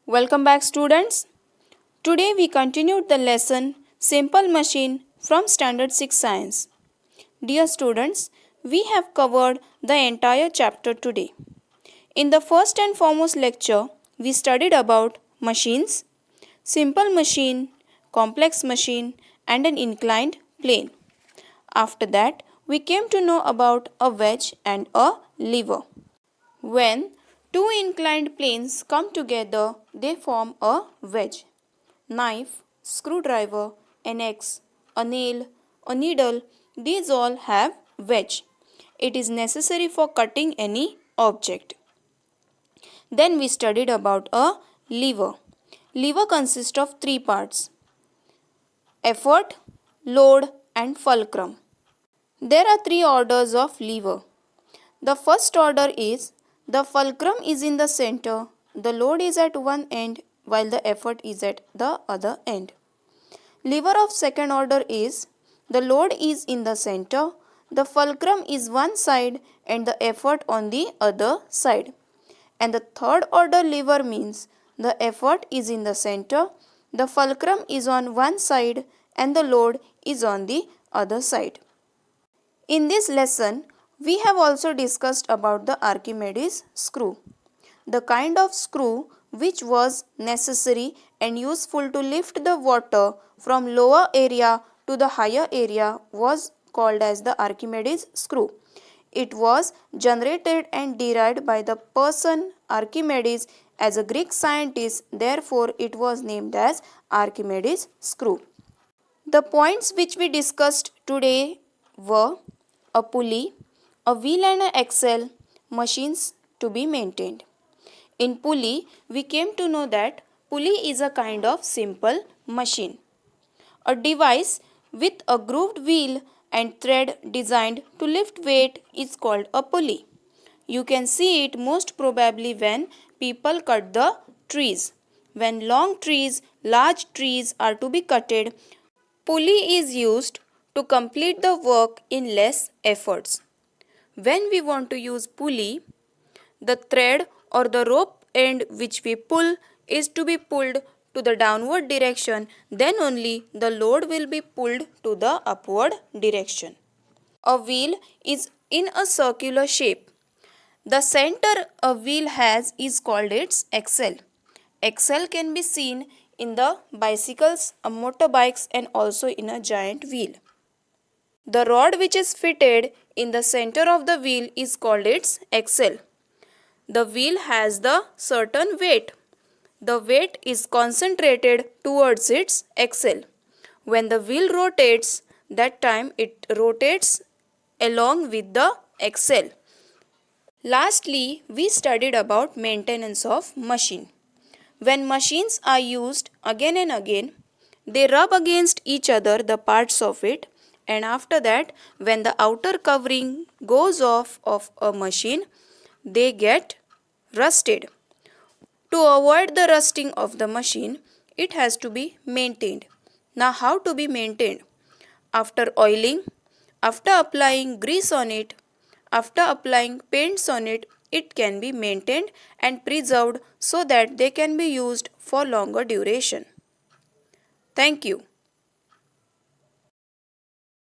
Welcome back, students. Today we continued the lesson Simple Machine from Standard 6 Science. Dear students, we have covered the entire chapter today. In the first and foremost lecture, we studied about machines, simple machine, complex machine, and an inclined plane. After that, we came to know about a wedge and a lever. When two inclined planes come together, they form a wedge. Knife, screwdriver, an axe, a nail, a needle, these all have wedge. It is necessary for cutting any object. Then we studied about a lever. Lever consists of three parts: effort, load, and fulcrum. There are three orders of lever. The first order is the fulcrum is in the center, the load is at one end while the effort is at the other end. Lever of second order is the load is in the center, the fulcrum is one side and the effort on the other side. And the third order lever means the effort is in the center, the fulcrum is on one side and the load is on the other side. In this lesson, we have also discussed about the Archimedes screw. The kind of screw which was necessary and useful to lift the water from lower area to the higher area was called as the Archimedes screw. It was generated and derived by the person Archimedes as a Greek scientist, therefore it was named as Archimedes screw. The points which we discussed today were a pulley, a wheel and an axle, machines to be maintained. In pulley, we came to know that pulley is a kind of simple machine. A device with a grooved wheel and thread designed to lift weight is called a pulley. You can see it most probably when people cut the trees. When long trees, large trees are to be cutted, pulley is used to complete the work in less efforts. When we want to use pulley, the thread or the rope end which we pull is to be pulled to the downward direction, then only the load will be pulled to the upward direction. A wheel is in a circular shape. The center a wheel has is called its axle. Axle can be seen in the bicycles, motorbikes and also in a giant wheel. The rod which is fitted in the center of the wheel is called its axle. The wheel has the certain weight. The weight is concentrated towards its axle. When the wheel rotates, that time it rotates along with the axle. Lastly, we studied about maintenance of machine. When machines are used again and again, they rub against each other the parts of it, and after that when the outer covering goes off of a machine, they get rusted. To avoid the rusting of the machine, it has to be maintained. Now how to be maintained? After oiling, after applying grease on it, after applying paints on it, it can be maintained and preserved so that they can be used for longer duration. Thank you.